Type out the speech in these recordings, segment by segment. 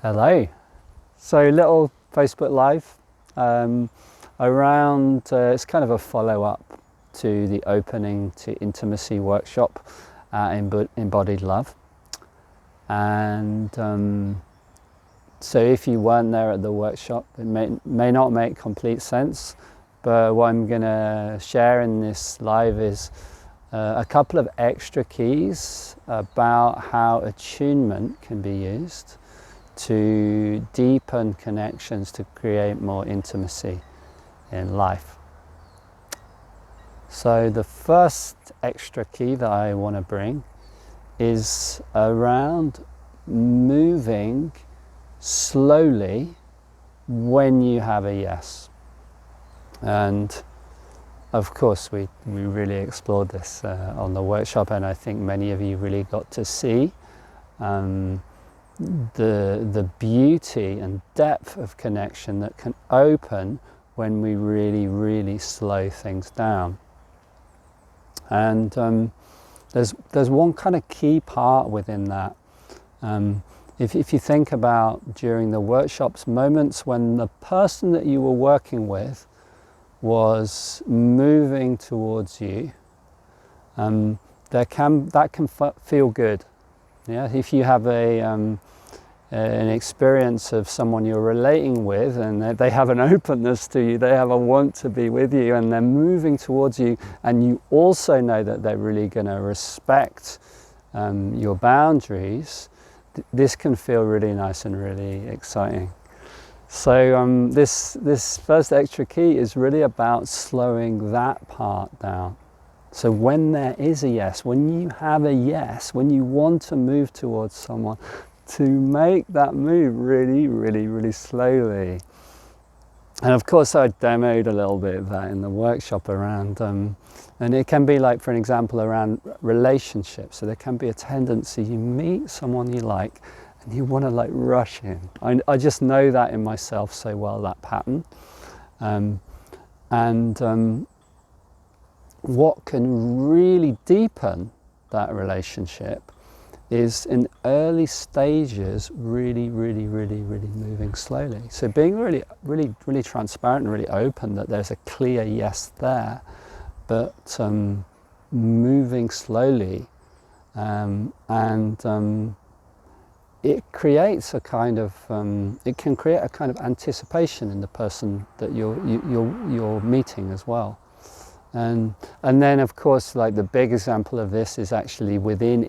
Hello. So little Facebook Live around, it's kind of a follow-up to the Opening to Intimacy workshop Embodied Love. And so if you weren't there at the workshop, it may not make complete sense, but what I'm going to share in this live is a couple of extra keys about how attunement can be used to deepen connections, to create more intimacy in life. So the first extra key that I want to bring is around moving slowly when you have a yes. And of course we really explored this on the workshop, and I think many of you really got to see the beauty and depth of connection that can open when we really slow things down. And there's one kind of key part within that. If you think about during the workshops, moments when the person that you were working with was moving towards you, that can feel good. Yeah, if you have an experience of someone you're relating with and they have an openness to you, they have a want to be with you, and they're moving towards you, and you also know that they're really going to respect your boundaries, this can feel really nice and really exciting. So this first extra key is really about slowing that part down. So when there is a yes, when you have a yes, when you want to move towards someone, to make that move really slowly. And of course I demoed a little bit of that in the workshop around, and it can be like, for an example, around relationships. So there can be a tendency, you meet someone you like and you want to like rush in. I just know that in myself so well, that pattern. What can really deepen that relationship is in early stages really moving slowly. So being really transparent and really open that there's a clear yes there, but moving slowly, it creates a kind of it can create a kind of anticipation in the person that you're meeting as well. And then of course, like the big example of this is actually within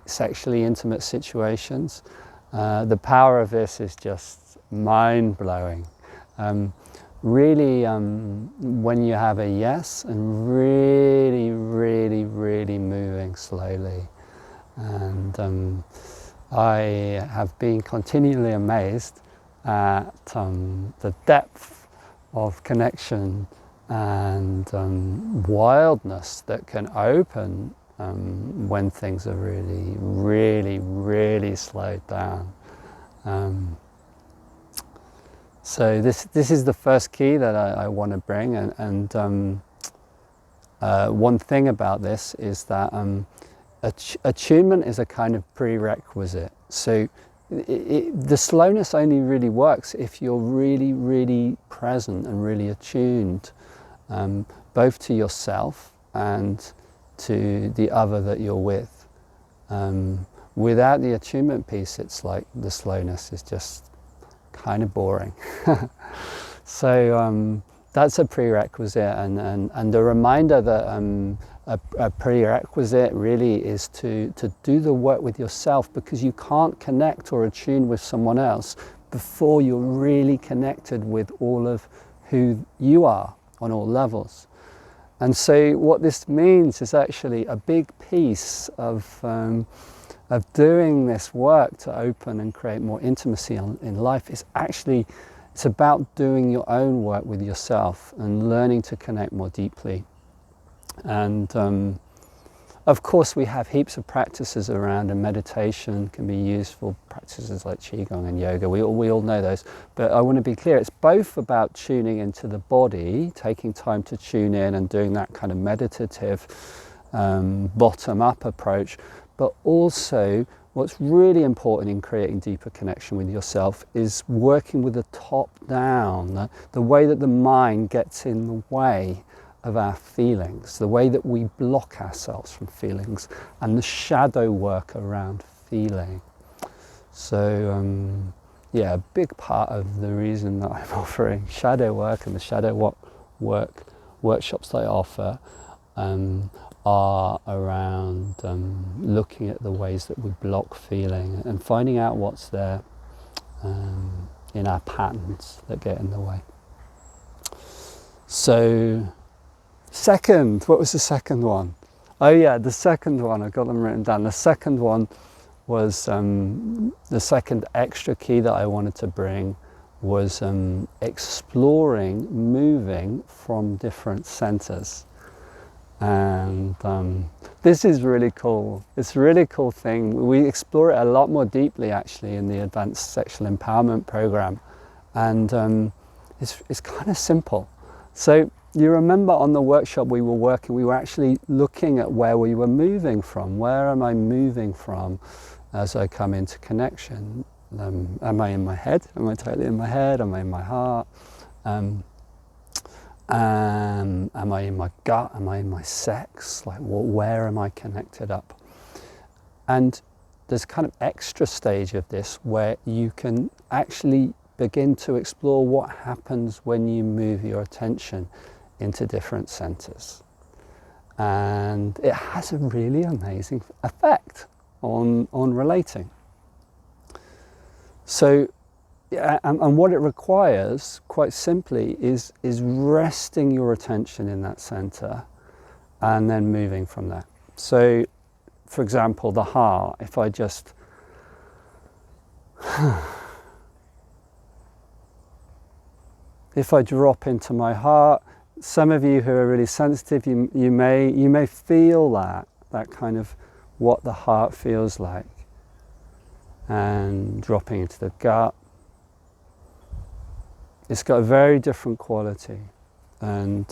sexually intimate situations. The power of this is just mind-blowing. Really, when you have a yes and really moving slowly. And I have been continually amazed at the depth of connection and wildness that can open when things are really slowed down. So this is the first key that I want to bring, and one thing about this is that attunement is a kind of prerequisite. So the slowness only really works if you're really present and really attuned, both to yourself and to the other that you're with. Without the attunement piece, it's like the slowness is just kind of boring. So that's a prerequisite, and the reminder that a prerequisite really is to do the work with yourself, because you can't connect or attune with someone else before you're really connected with all of who you are on all levels. And so what this means is actually a big piece of doing this work to open and create more intimacy in life is actually, it's about doing your own work with yourself and learning to connect more deeply. And of course we have heaps of practices around, and meditation can be useful, practices like Qigong and yoga, we all know those. But I want to be clear, it's both about tuning into the body, taking time to tune in and doing that kind of meditative bottom-up approach, but also what's really important in creating deeper connection with yourself is working with the top down, the way that the mind gets in the way of our feelings, the way that we block ourselves from feelings, and the shadow work around feeling. So yeah, a big part of the reason that I'm offering shadow work and the shadow workshops that I offer are around looking at the ways that we block feeling and finding out what's there in our patterns that get in the way. So, what was the second one? Oh yeah, the second one, I got them written down. The second one was the second extra key that I wanted to bring was exploring moving from different centers. And this is really cool. It's a really cool thing. We explore it a lot more deeply actually in the Advanced Sexual Empowerment Program. And it's kind of simple. So you remember on the workshop we were actually looking at where we were moving from. Where am I moving from as I come into connection? Am I in my head? Am I totally in my head? Am I in my heart? Am I in my gut? Am I in my sex? Like, where am I connected up? And there's kind of extra stage of this where you can actually begin to explore what happens when you move your attention into different centers. And it has a really amazing effect on relating. So, and what it requires, quite simply, is resting your attention in that center and then moving from there. So, for example, the heart, if I just if I drop into my heart, some of you who are really sensitive, you may feel that kind of what the heart feels like, and dropping into the gut. It's got a very different quality, and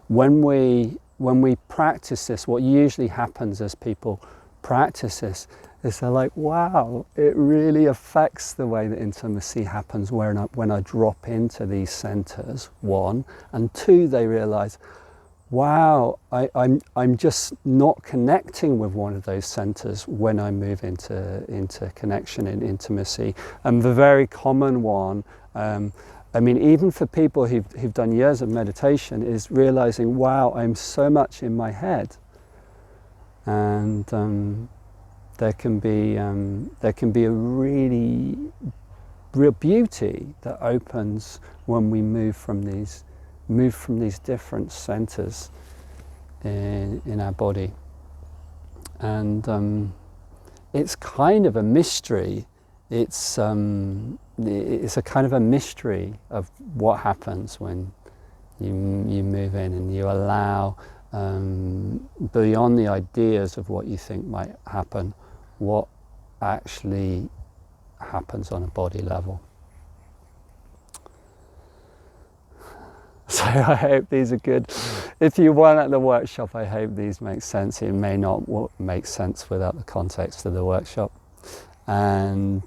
when we practice this, what usually happens as people practice this is they're like, wow, it really affects the way that intimacy happens when I drop into these centers, one, and two, they realize, wow, I'm just not connecting with one of those centers when I move into connection and intimacy. And the very common one, I mean, even for people who've done years of meditation, is realizing, wow, I'm so much in my head. And there can be a really real beauty that opens when we move from these different centers in our body. And it's kind of a mystery. It's a kind of a mystery of what happens when you move in and you allow, beyond the ideas of what you think might happen, what actually happens on a body level. So I hope these are good. If you weren't at the workshop, I hope these make sense. It may not make sense without the context of the workshop. And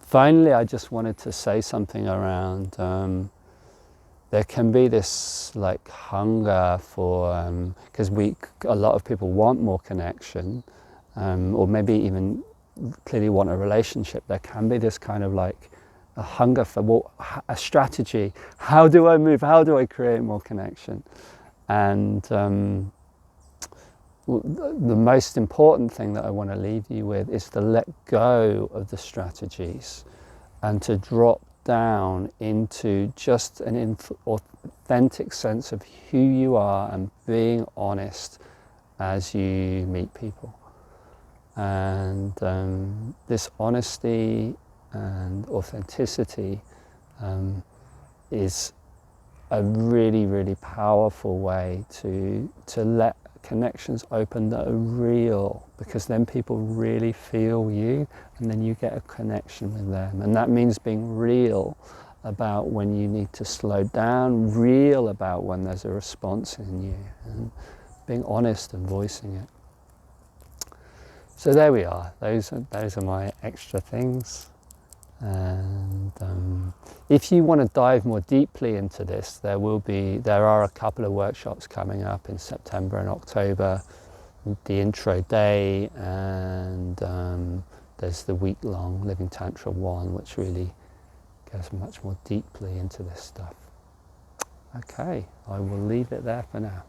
finally, I just wanted to say something around there can be this like hunger for, because a lot of people want more connection, or maybe even clearly want a relationship. There can be this kind of like a hunger for a strategy. How do I move? How do I create more connection? And the most important thing that I want to leave you with is to let go of the strategies and to drop down into just an authentic sense of who you are and being honest as you meet people. And this honesty and authenticity is a really, really powerful way to let connections open that are real, because then people really feel you and then you get a connection with them. And that means being real about when you need to slow down, real about when there's a response in you, and being honest and voicing it. So there we are. Those are my extra things. And if you want to dive more deeply into this, there are a couple of workshops coming up in September and October. The intro day, and there's the week-long Living Tantra 1, which really goes much more deeply into this stuff. Okay, I will leave it there for now.